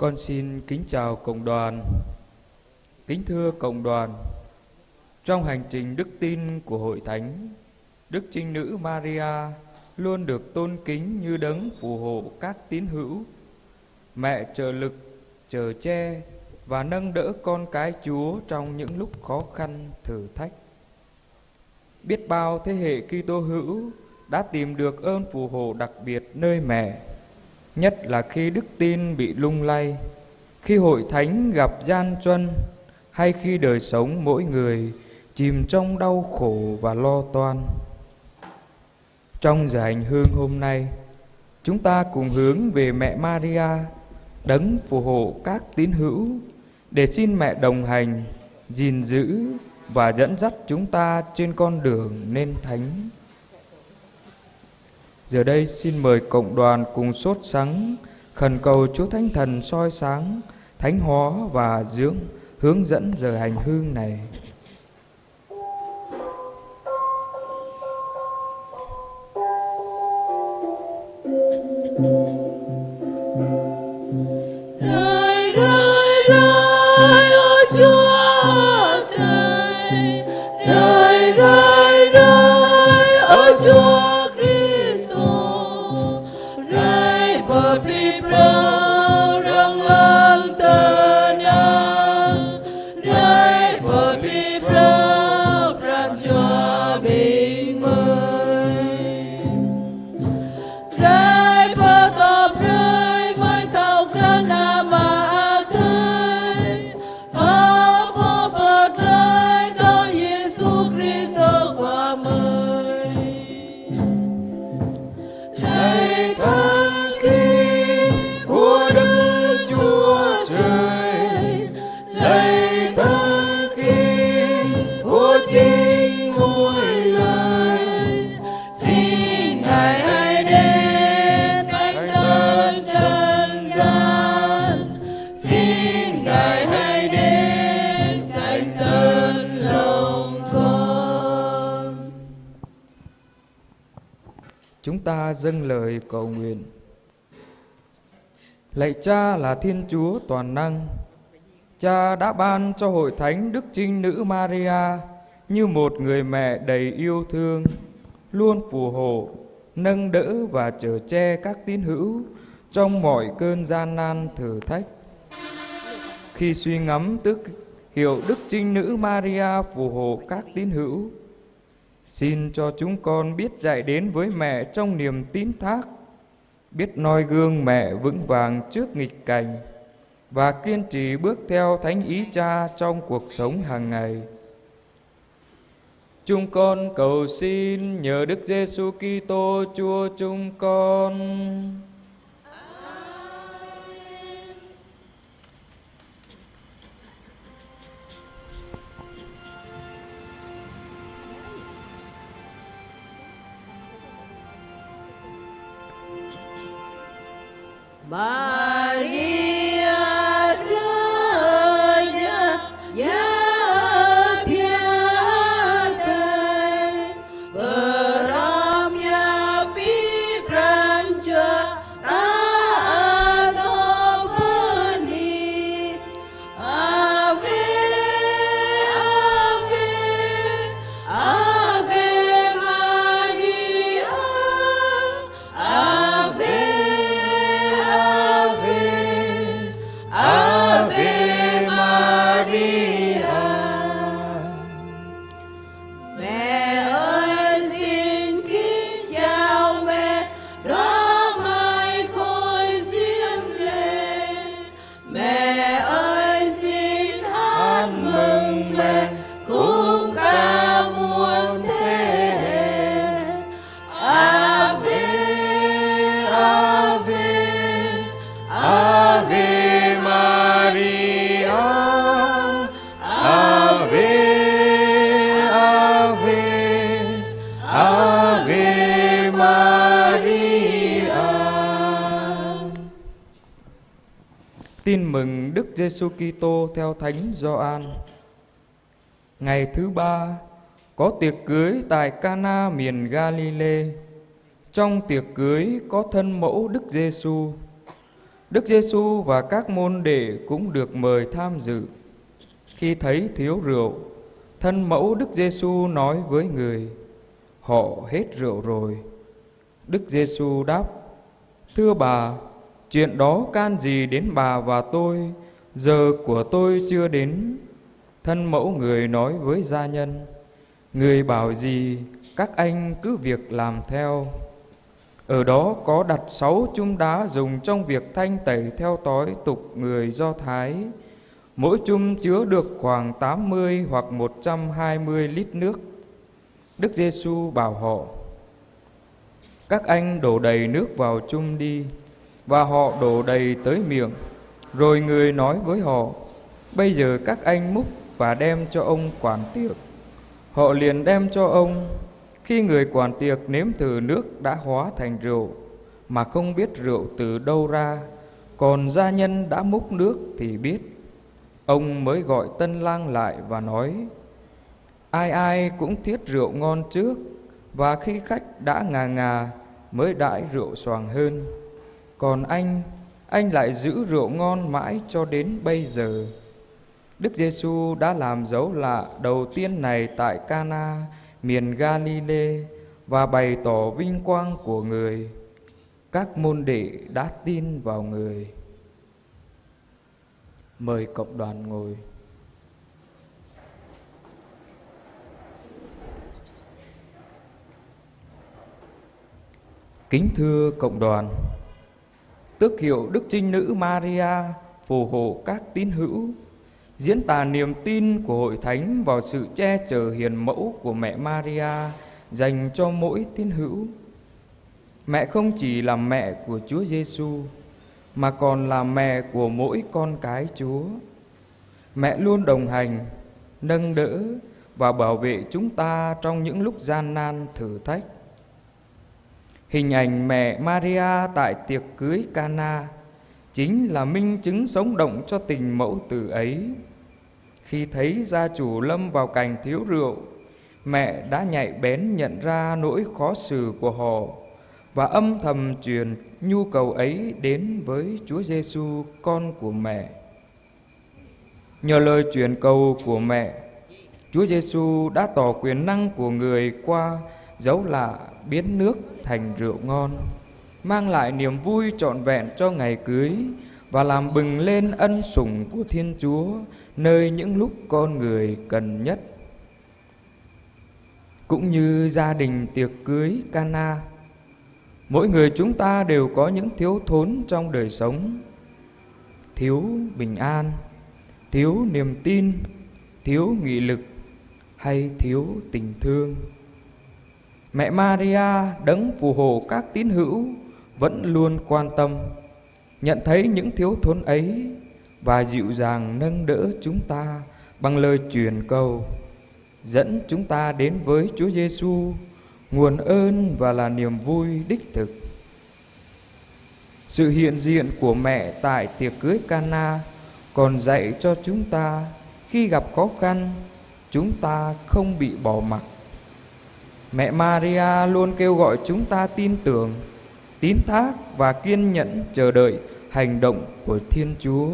Con xin kính chào cộng đoàn. Kính thưa cộng đoàn, trong hành trình đức tin của Hội Thánh, Đức Trinh Nữ Maria luôn được tôn kính như đấng phù hộ các tín hữu, mẹ trợ lực, chở che và nâng đỡ con cái Chúa trong những lúc khó khăn, thử thách. Biết bao thế hệ Kitô hữu đã tìm được ơn phù hộ đặc biệt nơi mẹ, nhất là khi đức tin bị lung lay, khi Hội Thánh gặp gian truân, hay khi đời sống mỗi người chìm trong đau khổ và lo toan. Trong giờ hành hương hôm nay, chúng ta cùng hướng về mẹ Maria, đấng phù hộ các tín hữu, để xin mẹ đồng hành, gìn giữ và dẫn dắt chúng ta trên con đường nên thánh. Giờ đây xin mời cộng đoàn cùng sốt sắng khẩn cầu Chúa Thánh Thần soi sáng, thánh hóa và hướng dẫn giờ hành hương này. Rơi rơi rơi ôi Chúa Thầy, rơi rơi rơi ôi Chúa Kitô, rơi bờ bi prao răng lang tơ nha, rơi bờ bi prao răng cho bình mới, rơi bờ tập rơi với thao ca na ma tơi, bờ bờ rơi cho Giêsu Kitô qua mời. Lạy Thánh Kinh của Đức Chúa Trời, lạy Thánh Kinh của chính ngôi lời, xin Ngài hãy đến cánh tân trần gian, xin Ngài hãy đến cánh tân lòng con. Chúng ta dâng lời cầu nguyện. Lạy Cha là Thiên Chúa toàn năng, Cha đã ban cho Hội Thánh Đức Trinh Nữ Maria như một người mẹ đầy yêu thương, luôn phù hộ, nâng đỡ và chở che các tín hữu trong mọi cơn gian nan thử thách. Khi suy ngẫm tước hiệu Đức Trinh Nữ Maria phù hộ các tín hữu, xin cho chúng con biết chạy đến với mẹ trong niềm tín thác, biết noi gương mẹ vững vàng trước nghịch cảnh và kiên trì bước theo thánh ý Cha trong cuộc sống hàng ngày. Chúng con cầu xin nhờ Đức Giêsu Kitô Chúa chúng con. Maria Tranya ya piatai, beramnya pi pranca tato beni, ave ave ave Maria, ave Ave Maria. Mẹ ơi xin kính chào mẹ, đóa mai khôi diêm lên. Mẹ ơi xin hát mừng mẹ, cùng ca muôn thế hệ. Ave Ave Ave Maria, Ave Ave Ave Maria. Tin mừng Đức Giêsu Kitô theo Thánh Gioan. Ngày thứ ba, có tiệc cưới tại Cana miền Galilee. Trong tiệc cưới có thân mẫu Đức Giêsu. Đức Giêsu và các môn đệ cũng được mời tham dự. Khi thấy thiếu rượu, thân mẫu Đức Giêsu nói với người: họ hết rượu rồi. Đức Giêsu đáp: thưa bà, chuyện đó can gì đến bà và tôi? Giờ của tôi chưa đến. Thân mẫu người nói với gia nhân: người bảo gì, các anh cứ việc làm theo. Ở đó có đặt 6 chum đá dùng trong việc thanh tẩy theo tối tục người Do Thái. Mỗi chum chứa được khoảng 80 hoặc 120 lít nước. Đức Giêsu bảo họ: các anh đổ đầy nước vào chum đi. Và họ đổ đầy tới miệng. Rồi người nói với họ: bây giờ các anh múc và đem cho ông quản tiệc. Họ liền đem cho ông. Khi người quản tiệc nếm thử nước đã hóa thành rượu, mà không biết rượu từ đâu ra, còn gia nhân đã múc nước thì biết. Ông mới gọi tân lang lại và nói: ai ai cũng thiết rượu ngon trước, và khi khách đã ngà ngà mới đãi rượu xoàng hơn. Còn anh lại giữ rượu ngon mãi cho đến bây giờ. Đức Giêsu đã làm dấu lạ đầu tiên này tại Cana, miền Galilee, và bày tỏ vinh quang của người. Các môn đệ đã tin vào người. Mời cộng đoàn ngồi. Kính thưa cộng đoàn, tước hiệu Đức Trinh Nữ Maria phù hộ các tín hữu, diễn tả niềm tin của hội thánh vào sự che chở hiền mẫu của mẹ Maria dành cho mỗi tín hữu. Mẹ không chỉ là mẹ của Chúa Giêsu mà còn là mẹ của mỗi con cái Chúa. Mẹ luôn đồng hành, nâng đỡ và bảo vệ chúng ta trong những lúc gian nan thử thách. Hình ảnh mẹ Maria tại tiệc cưới Cana chính là minh chứng sống động cho tình mẫu tử ấy. Khi thấy gia chủ lâm vào cảnh thiếu rượu, mẹ đã nhạy bén nhận ra nỗi khó xử của họ và âm thầm truyền nhu cầu ấy đến với Chúa Giêsu, con của mẹ. Nhờ lời truyền cầu của mẹ, Chúa Giêsu đã tỏ quyền năng của người qua dấu lạ biến nước thành rượu ngon, mang lại niềm vui trọn vẹn cho ngày cưới và làm bừng lên ân sủng của Thiên Chúa nơi những lúc con người cần nhất. Cũng như gia đình tiệc cưới Cana, mỗi người chúng ta đều có những thiếu thốn trong đời sống: thiếu bình an, thiếu niềm tin, thiếu nghị lực hay thiếu tình thương. Mẹ Maria đấng phù hộ các tín hữu vẫn luôn quan tâm, nhận thấy những thiếu thốn ấy và dịu dàng nâng đỡ chúng ta bằng lời truyền cầu, dẫn chúng ta đến với Chúa Giêsu, nguồn ơn và là niềm vui đích thực. Sự hiện diện của mẹ tại tiệc cưới Cana còn dạy cho chúng ta khi gặp khó khăn, chúng ta không bị bỏ mặc. Mẹ Maria luôn kêu gọi chúng ta tin tưởng, tín thác và kiên nhẫn chờ đợi hành động của Thiên Chúa.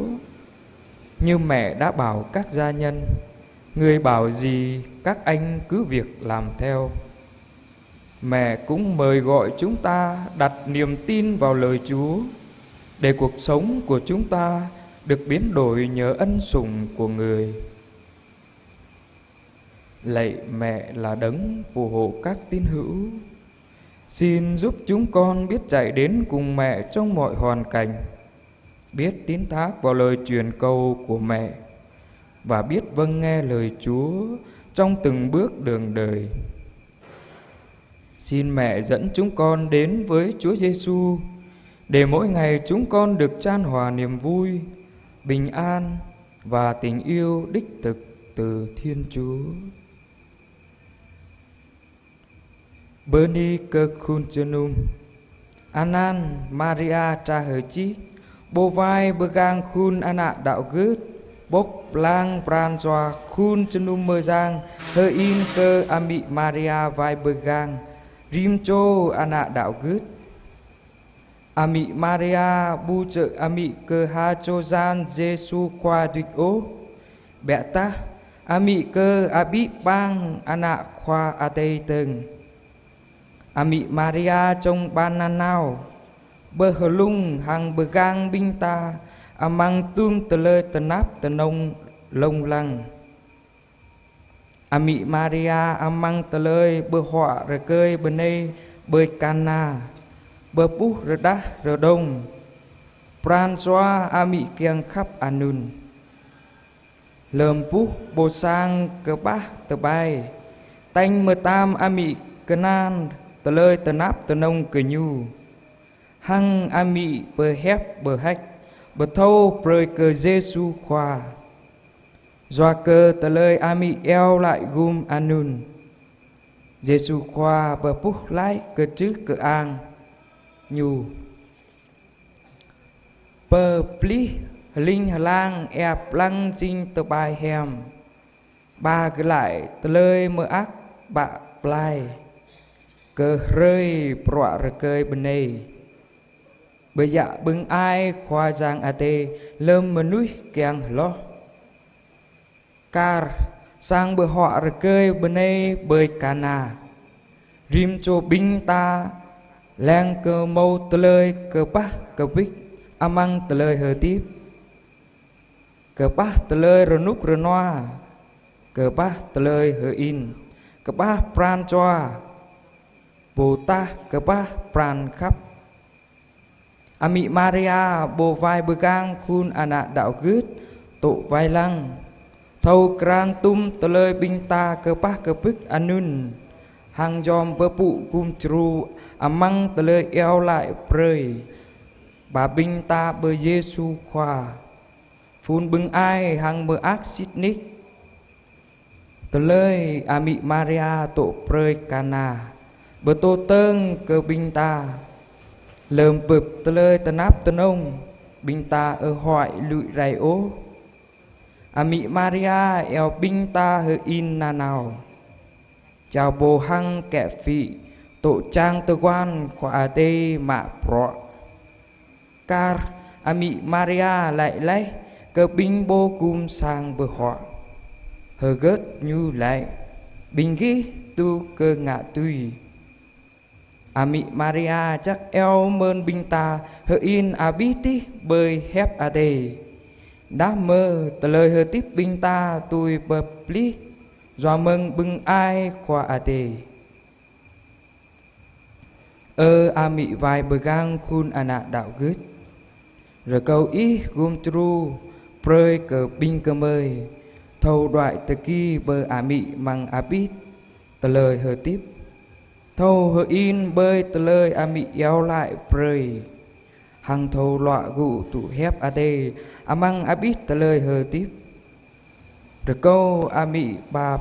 Như mẹ đã bảo các gia nhân: người bảo gì, các anh cứ việc làm theo. Mẹ cũng mời gọi chúng ta đặt niềm tin vào lời Chúa, để cuộc sống của chúng ta được biến đổi nhờ ân sủng của người. Lạy mẹ là đấng phù hộ các tín hữu, xin giúp chúng con biết chạy đến cùng mẹ trong mọi hoàn cảnh, biết tín thác vào lời truyền cầu của mẹ và biết vâng nghe lời Chúa trong từng bước đường đời. Xin mẹ dẫn chúng con đến với Chúa Giêsu, để mỗi ngày chúng con được chan hòa niềm vui, bình an và tình yêu đích thực từ Thiên Chúa. Berni Kerkuncenum Anan Maria Traherchi Bovai Begang Kun Anak Đạo Gớt Bốc Lang Pranswa Kun Cenum Mơ Giang Hơ In Cơ Ami Maria Vai Begang Rim Cho Anak Đạo Gớt. Ami Maria bu trợ ami cơ ha cho gian Giêsu qua địch ô bẹ ta ami cơ abi bang anak khoa atei từng Ami Maria trong ban nan nào bơ hờ lung hàng bơ gang binh ta amang tung tờ lơ tờ nắp tờ nông lông lăng Ami Maria amang tờ lơi bơ họa rờ cơi bơ nê bơi cana bơ pú rờ đá rờ đông pran xoa ami kiang khắp anun lơm pú bồ sang cơ bá tờ bay tanh mơ tam ami cơ nan tờ lơi tờ nắp tờ nông cơ nhu hăng ami bơ hép bơ hách bơ thâu prơi cơ Giêsu khoa doa cơ tờ lơi ami eo lại gum anun Giêsu khoa bơ pú lại cơ chứ cơ ang nhu bơ pli linh hà lang ẹp lăng dinh tờ bài hèm ba cứ lại tờ lơi mơ ác bạ plai cơ rơi prọa rơ cơi bên này bởi dạ bưng ai khoa giang a tê lơm mà núi kèng lo car sang bờ họ rơ cơi bên này bơi cana rim cho binh ta lang cơ mâu tờ lơi cơ bá cơ bích amang tờ lơi hờ tiếp cơ bá tờ lơi rơ núc rơ noa cơ bá tờ lơi hờ in cơ bá pran choa Bồ ta cơ bá pran khắp Ami Maria bồ vai bơ gang khun anak đạo gứt tổ vai lăng thâu kran tum tờ lơi binh ta cơ bá cơ bích anun hàng dòm bơ phụ kum chru amang tờ lơi eo lại prơi bà binh ta bơ Giêsu khoa phun bưng ai hàng bơ ác xít nick tờ lơi Ami Maria tổ prơi cana bơ tô tơn cơ binh ta lơm bụp tờ lơi tờ nắp tờ nông binh ta ở hoại lụi rai ố Ami Maria eo binh ta hơ in na nào chào bồ hăng kẻ phị tổ trang tờ quan khỏa tê mạ prọ car Ami Maria lại lấy cơ binh bô cum sang bờ họ hơ gớt như lại binh ghi tu cơ ngạ tùy Ami Maria chắc eo mơn binh ta hơ in abiti bơi hép a tê đã mơ tờ lời hơ tiếp binh ta tùy bập lý doa mừng bưng ai khoa a tê Ami vai bờ gang khun anak đạo gứt rồi câu ý gom tru prơi cờ binh cơ mơi thâu đoại tờ kỳ bờ Ami mang abit tờ lời hơ tiếp thâu hơ in bơi tờ lời Ami eo lại prơi hằng thâu lọa gụ tụ hép a tê amang abit tờ lời hơ tiếp rồi câu Ami bà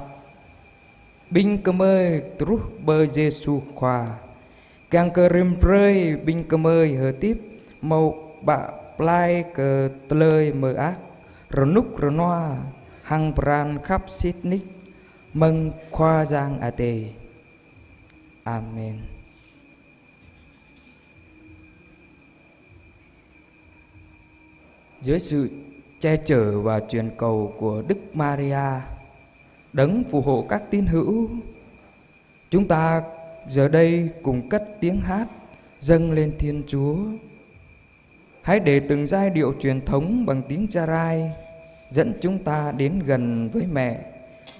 binh cơ mơi trú bơ Giêsu khoa càng cơ rim prơi binh cơ mơi hơ tiếp màu bạ plai cơ tờ lời mơ ác rồi núc rồi noa hằng pran khắp xít nick mừng khoa giang a tê Amen. Dưới sự che chở và truyền cầu của Đức Maria đấng phù hộ các tín hữu, chúng ta giờ đây cùng cất tiếng hát dâng lên Thiên Chúa. Hãy để từng giai điệu truyền thống bằng tiếng Cha-rai dẫn chúng ta đến gần với mẹ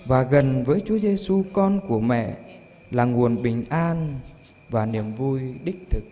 và gần với Chúa Giêsu con của mẹ là nguồn bình an và niềm vui đích thực.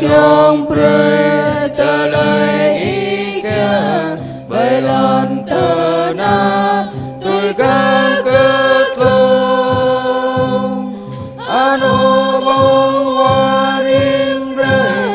Trong prơi tờ lời ý kia bởi lòng tờ na tôi gan cơ thông anu mong hoa rim rơi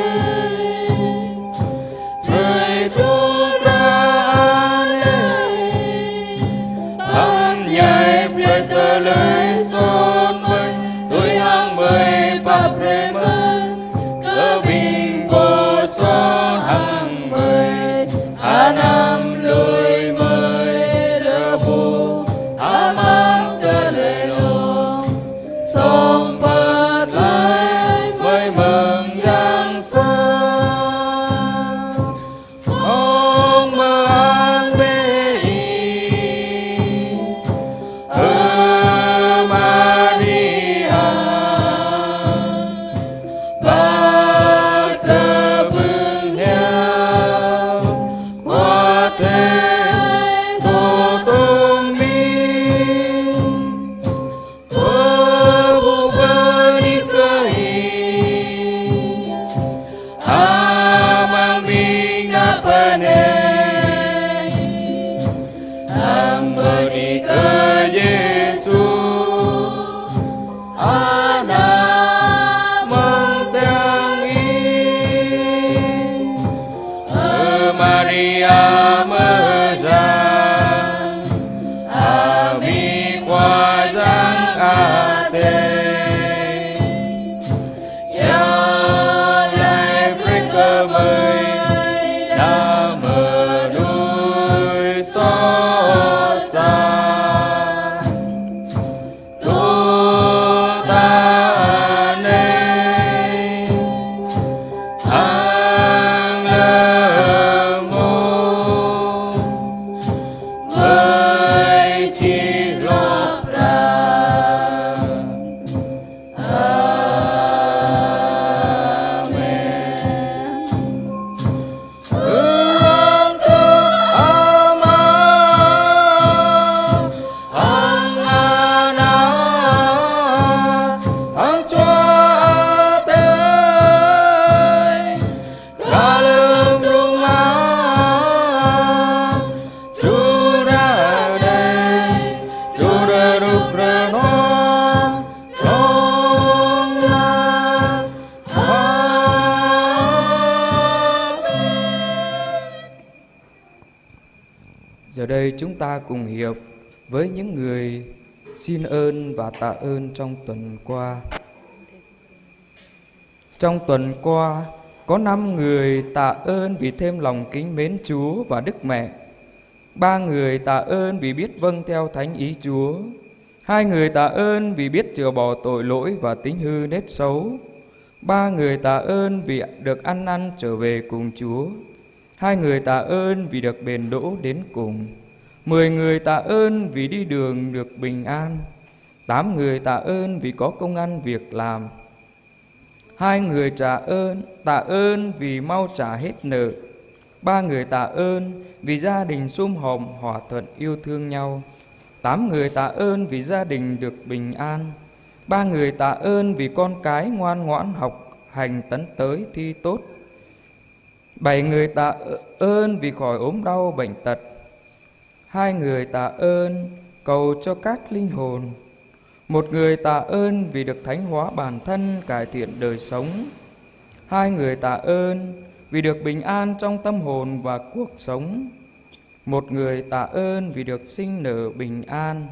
Giờ đây chúng ta cùng hiệp với những người xin ơn và tạ ơn trong tuần qua. Trong tuần qua, có 5 người tạ ơn vì thêm lòng kính mến Chúa và Đức Mẹ. 3 người tạ ơn vì biết vâng theo thánh ý Chúa. 2 người tạ ơn vì biết chữa bỏ tội lỗi và tính hư nết xấu. 3 người tạ ơn vì được ăn năn trở về cùng Chúa. 2 người tạ ơn vì được bền đỗ đến cùng. 10 người tạ ơn vì đi đường được bình an. 8 người tạ ơn vì có công ăn việc làm. 2 người tạ ơn vì mau trả hết nợ. 3 người tạ ơn vì gia đình sum họp hòa thuận yêu thương nhau. 8 người tạ ơn vì gia đình được bình an. 3 người tạ ơn vì con cái ngoan ngoãn học hành tấn tới thi tốt. 7 người tạ ơn vì khỏi ốm đau bệnh tật. 2 người tạ ơn cầu cho các linh hồn. 1 người tạ ơn vì được thánh hóa bản thân, cải thiện đời sống. 2 người tạ ơn vì được bình an trong tâm hồn và cuộc sống. 1 người tạ ơn vì được sinh nở bình an.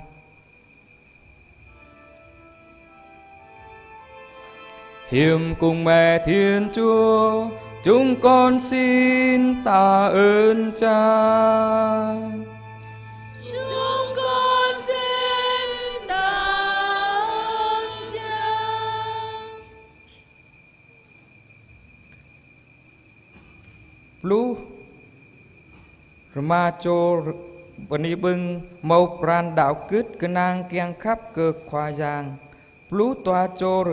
Hiệp cùng mẹ Thiên Chúa, chúng con xin tạ ơn Cha. Chúng con xin tạ ơn Cha. Lu Rama cho bani bưng màu pran đạo cứt cơ nang kiang khắp cơ khoa giang. Lu toa cho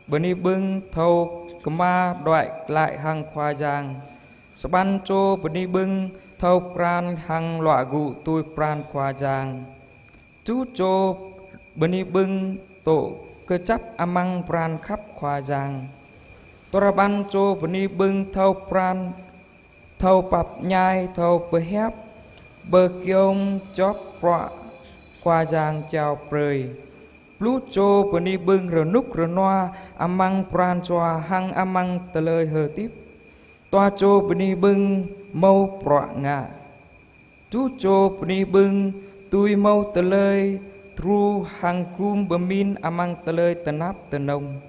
bani bưng thâu kama đoại lại hàng khoa giang. Saban cho bani bưng thâu pran hàng lọa gụ tôi pran khoa giang. Chú cho bani bưng tổ cơ chấp amang pran khắp khoa giang. Toraban cho bani bưng thâu pran thâu bập nhai thâu bờ hép bờ kiông chóp quạ khoa giang chào prơi. Lút cho bani bưng rờ núc rờ noa amang pran choa hang amang tờ lời hờ tiếp. Toa cho bani bưng mâu prọa ngạ. Chú cho bani bưng tui mâu tờ lời tru hang kum bờ min amang tờ lời tờ nắp tờ nông.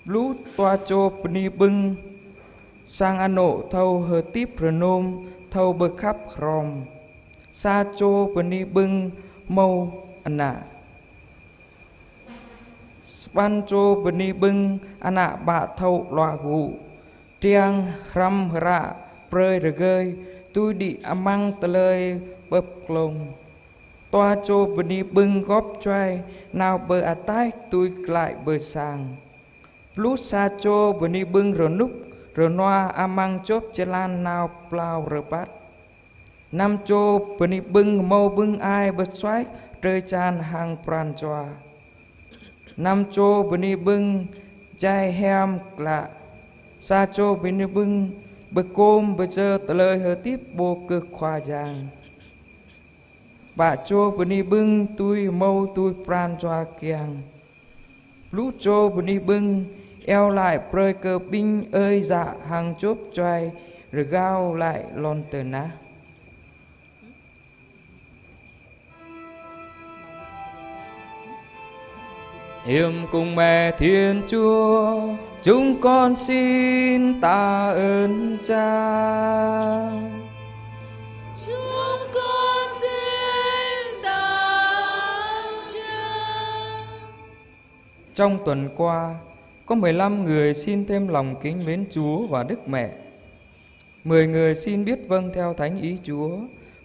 Lút toa cho bani bưng sang an nộ thâu hờ tiếp rờ nôm thâu bờ khắp ròm. Sa cho bani bưng mâu ana ban cho bani bưng ana bạ thâu loa gụ triang ram ra prơi rờ gơi tôi đi amang tờ lời bập lông. Toa cho bani bưng góp choai nào bờ à tái tôi lại bờ sang. Plus sa cho bani bưng rờ núc rờ noa amang chốp chê lan nào plau rờ bát. Nam cho bani bưng mâu bưng ai bờ xoách rơi chan hàng pran choa. Nam cho bani bưng chai hem lạ. Sa cho bani bưng bờ côm bờ chơ tờ lời hờ tiếp bô cơ khoa giang. Bà cho bani bưng tui mâu tui pran choa kiang. Lũ cho bani bưng eo lại prơi cơ binh ơi dạ hàng chốp choai rồi gao lại lon tờ ná. Hiệp cùng mẹ Thiên Chúa, chúng con xin tạ ơn Cha. Chúng con xin tạ ơn Cha. Trong tuần qua, có 15 người xin thêm lòng kính mến Chúa và Đức Mẹ. 10 người xin biết vâng theo thánh ý Chúa.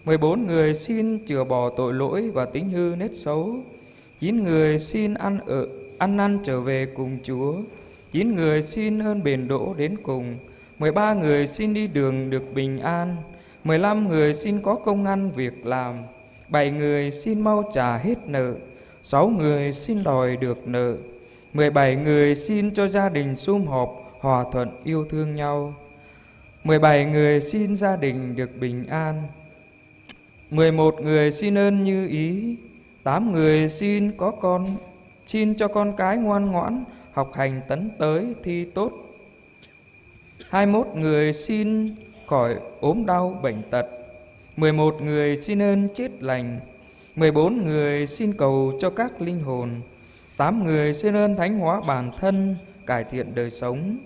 14 người xin chữa bỏ tội lỗi và tính hư nết xấu. 9 người xin ăn năn trở về cùng Chúa. 9 người xin ơn bền đỗ đến cùng. 13 người xin đi đường được bình an. 15 người xin có công ăn việc làm. 7 người xin mau trả hết nợ. 6 người xin đòi được nợ. 17 người xin cho gia đình sum họp, hòa thuận yêu thương nhau. 17 người xin gia đình được bình an. 11 người xin ơn như ý. 8 người xin cho con cái ngoan ngoãn, học hành tấn tới thi tốt. 21 người xin khỏi ốm đau bệnh tật. 11 người xin ơn chết lành. 14 người xin cầu cho các linh hồn. 8 người xin ơn thánh hóa bản thân, cải thiện đời sống.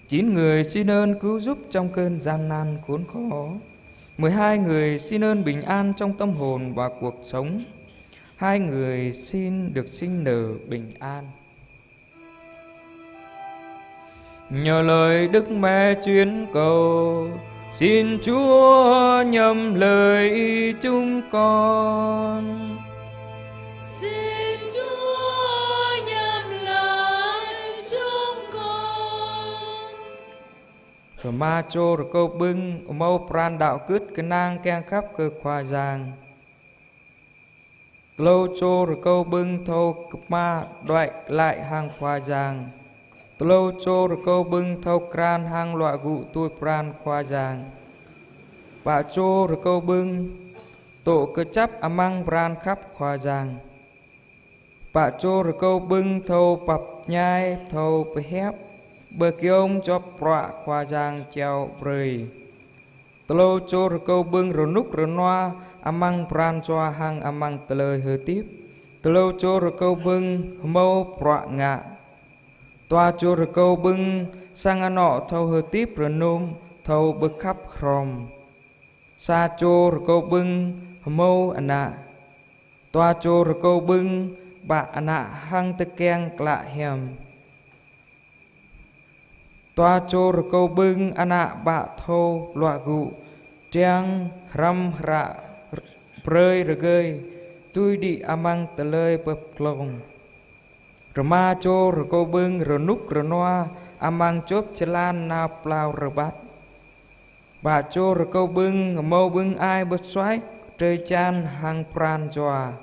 9 người xin ơn cứu giúp trong cơn gian nan khốn khó. 12 người xin ơn bình an trong tâm hồn và cuộc sống. 2 người xin được sinh nở bình an. Nhờ lời Đức Mẹ chuyên cầu, xin Chúa nhầm lời chúng con. Xin Chúa nhầm lời chúng con. Rồi ma chô rồi câu bưng mâu pran đạo cứt cái nang keng khắp cơ khoa giang. Lâu chô rồi câu bưng thâu ma đoại lại hàng khoa giang. Lâu chô rồi câu bưng thâu kran hàng loại gụ tôi pran khoa giang. Bà chô rồi câu bưng tổ cơ chấp amang pran khắp khoa giang. Bà chô rồi câu bưng thâu bập nhai thâu bê hép. Bờ kia ông cho prạ khoa giang treo bơi. Lâu chô rồi câu bưng rồi núc rồi noa amang pran choa hang amang tlời hơi tiếp. Lâu chô rồi câu bưng mâu prạ ngạ. Toa chô rồi câu bưng sang ăn nọ thâu hơi tiếp rồi nôm thâu bực khắp khrom. Sa chô rồi câu bưng mâu anh ạ. Toa chô rồi câu bưng bạ anh ạ hang tơ keng lạ hèm. Toa chô rồi câu bưng anh ạ bạ thâu loạ gụ. Trang răm rạ prơi rồi gơi. Tui đi amang tờ lời bập lông. Rồi ma chô rồi câu bưng rồi núc rồi noa amang chốp chê lan na plau rồi bát. Bà chô rồi câu bưng mâu bưng ai bớt xoáy trời chan hang pran choa.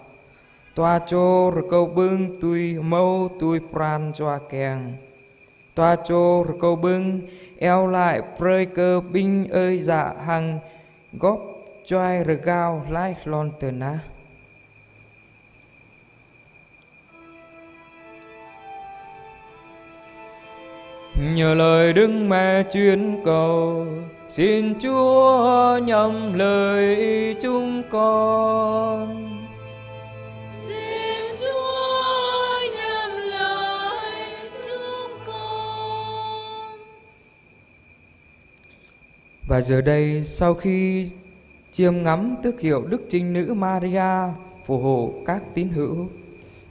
Toa chô rồi câu bưng tui mâu tui pran choa keng. Toa chô rồi câu bưng eo lại prơi cơ binh ơi dạ hằng góp choai rồi gao lại lon tờ ná. Nhờ lời Đức Mẹ chuyên cầu, xin Chúa nhầm lời chúng con. Xin Chúa nhầm lời chúng con. Và giờ đây, sau khi chiêm ngắm tước hiệu Đức Trinh Nữ Maria phù hộ các tín hữu,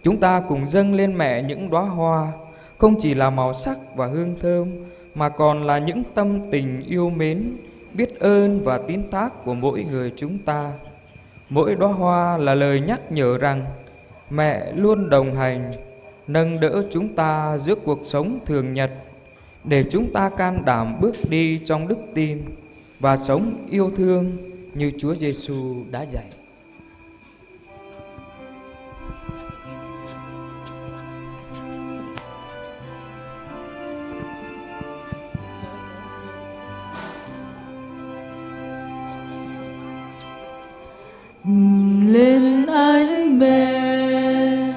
chúng ta cùng dâng lên Mẹ những đóa hoa, không chỉ là màu sắc và hương thơm, mà còn là những tâm tình yêu mến, biết ơn và tín thác của mỗi người chúng ta. Mỗi đóa hoa là lời nhắc nhở rằng Mẹ luôn đồng hành, nâng đỡ chúng ta giữa cuộc sống thường nhật, để chúng ta can đảm bước đi trong đức tin và sống yêu thương như Chúa Giêsu đã dạy. Lên ánh mẹ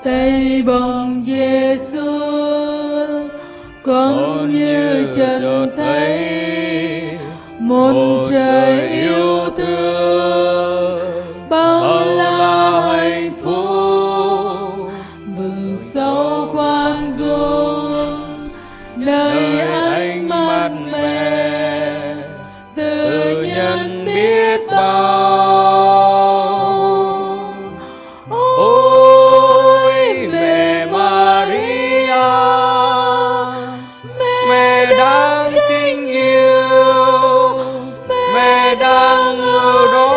tay bồng Giêsu, con như trần thấy một trời yêu thương bao la hạnh phúc vừng sâu mát mẻ tự nhân biết bao. Ôi mẹ Maria, mẹ đáng kính yêu, mẹ đang ở đó,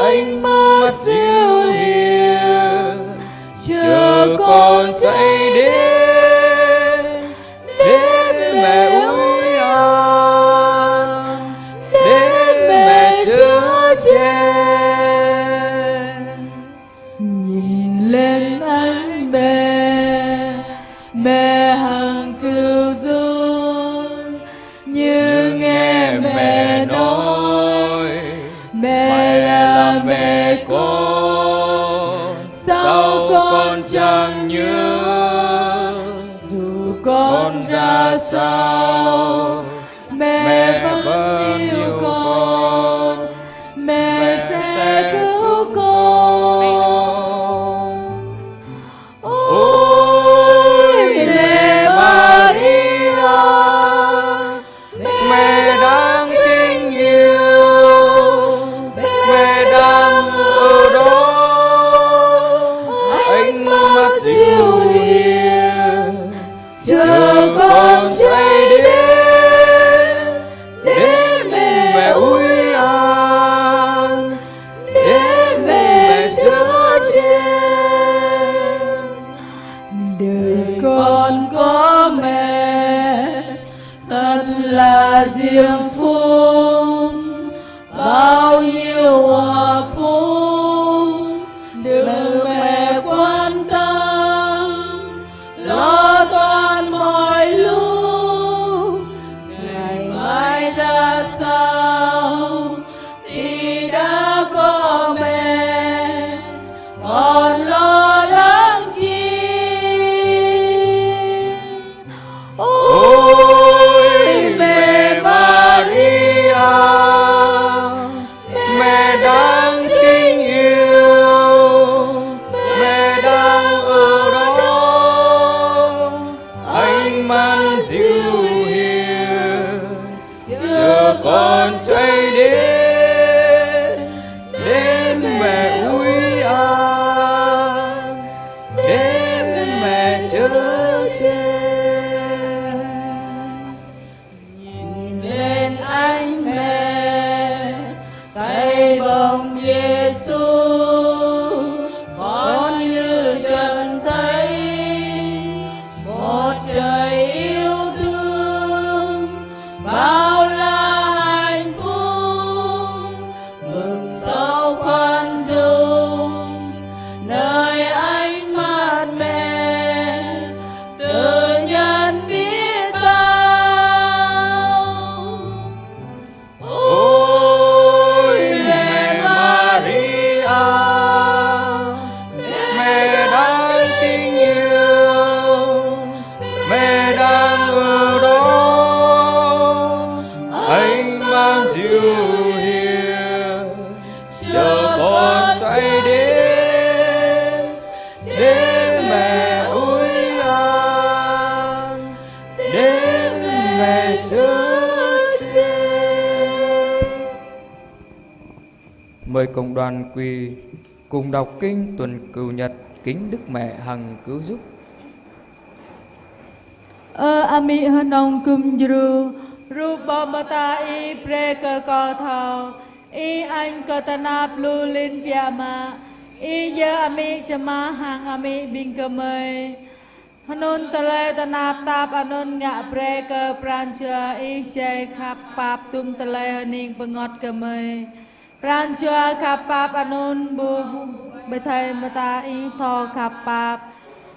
ánh mắt dịu hiền chờ con chạy đến mẹ ơi an, đến mẹ chở che. Nhìn lên anh mẹ hằng cứu giúp, như nghe mẹ nói mẹ là mẹ con, sao con chẳng nhớ dù con ra sao, mẹ vẫn yêu con, mẹ sẽ cứu con. Ôi mẹ Maria, Mẹ đáng kính yêu, mẹ đang ở đó, ánh mắt dịu hiền chờ con chạy đến mẹ ui an, đến mẹ chở che. đời con có mẹ thật là diễm phúc, bao nhiêu hòa phúc được mẹ quan tâm, lo toan mọi lúc. Ngày mai ra sao thì đã có mẹ, còn lo lắng chi. Ôi mẹ Maria, mẹ đáng kính yêu, mẹ đang ở đó, ánh mắt dịu hiền chờ con chạy đến mẹ ui an, đến mẹ chở che. Nhìn lên anh mẹ tay bồng Giêsu, con như trần thấy một trời yêu thương, bao la hạnh phúc mừng sau khoan dung, nơi ánh mắt mẹ tự nhân biết bao. Ôi mẹ Maria, mẹ đáng kính yêu, mẹ đang ở đó, ánh mắt dịu hiền chờ con chạy đến mẹ ui an, đến mẹ chở che. Mời cộng đoàn quỳ cùng đọc kinh tuần cửu nhật kính Đức Mẹ hằng cứu giúp. Ami hanong kum juru rupa mata I pre ke ko thao I anh cơ tanap lu linh piama I giờ ami chama hang ami bing cơ mây hanun tele tanap tap anun ngạ pre ke prancha I chay khap pap tum tele haning pengot cơ mây prancha khap pap anun bu bê thầy mata I tho khap pap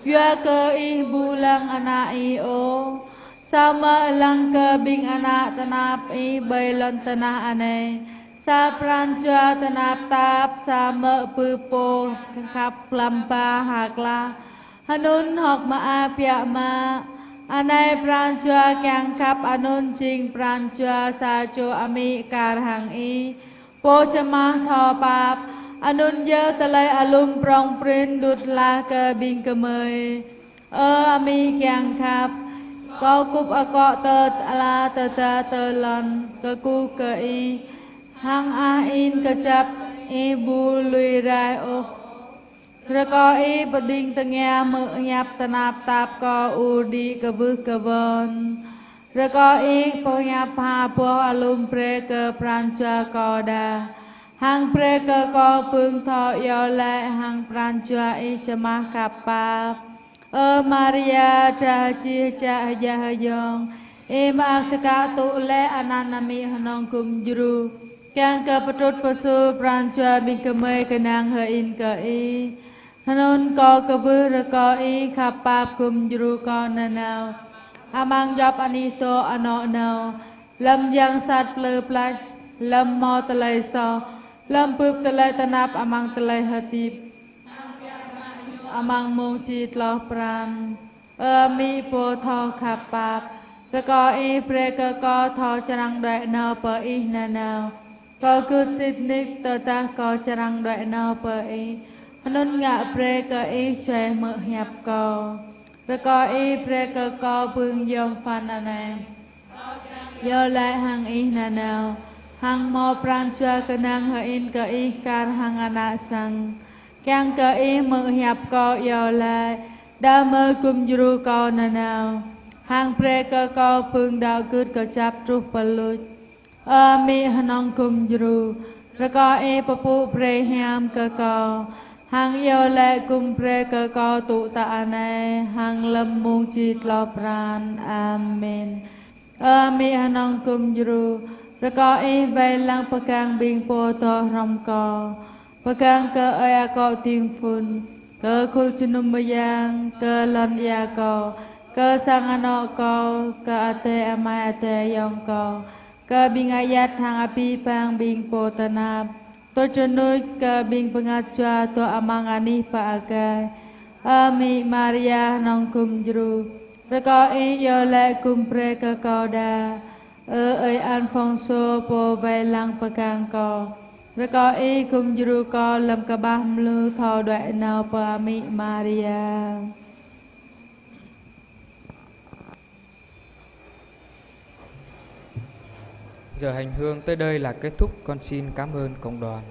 Yua cơ I bulang anak I o sama lang ke bing anak tanap I bailon tanah aneh sa prancha tanap tap sama pupo kap lampa hakla hanun hok ma apya ma anai prancha kyang kap anun ching prancha sa cho ami karhang I po chamah tho pap anun dơ talai alum prong prin đút la cơ bing cơ mơi ami kyang kap có cúp a cọ tơ la tơ ta tơ lon cơ cu cơ y hang a in cơ chập y bu lùi rai ô rồi có y bờ đinh tơ nghe mự nhap tơ nạp tạp có u đi cơ vư cơ vân rồi có y po nhap ha po alum pre cơ pran cha có đa hang pre cơ có phương thọ yo lệ hang pran cha y chama kappa Maria cha chi cha ya yong em aksaka tu le ananami hanong kum juru kang ka patut pasu prancha bin ka mai ka nang ha in ka i hanon ko ka vu ka i khapap kum juru ko na nào amang job anito ano nào lam yang sat pleu plach lam mo talai so lam pup talai tanap amang talai hatip amang mong chi tlo pran mi po tho khap pap rồi có y pre cơ có tho charang đại nào per y na nào có cút xịt nít tơ ta có charang đại nào per y nôn ngạ pre cơ y chơi mở hiệp co rồi có y pre cơ có bưng yom phan anh do lại hàng y na nào hàng mò pran chua cơ năng hơi in cơ y can hàng ana sang càng cơ y mở hiệp co do lại đa mơ cùng juru co na nào hàng pre cơ co phương đạo cướp cơ chắp trúc bà lụt mi hanong cùng juru rồi có y papu pre hiam cơ co hàng yêu lệ cùng pre cơ co tụ tạ này hàng lâm mung chít lo pran amen mi hanong cùng juru rồi có y về lăng bà càng bình po to rong co bà càng cơ ơi co tiếng phun cơ khul chunum yang cơ lon ya co cơ sang ano co cơ ate amai ate yong co cơ bing ayat hang api pang bing po tanap to chunui cơ bing pengaca to amang ani pa agai ami Maria nong kum juru rồi có y yo lệ kum pre cơ co đa ơi Alfonso po về lăng pa càng co rồi có y kum juru co làm cả ba lưu thọ đoại nào pa ami Maria. Giờ hành hương tới đây là kết thúc, con xin cảm ơn cộng đoàn.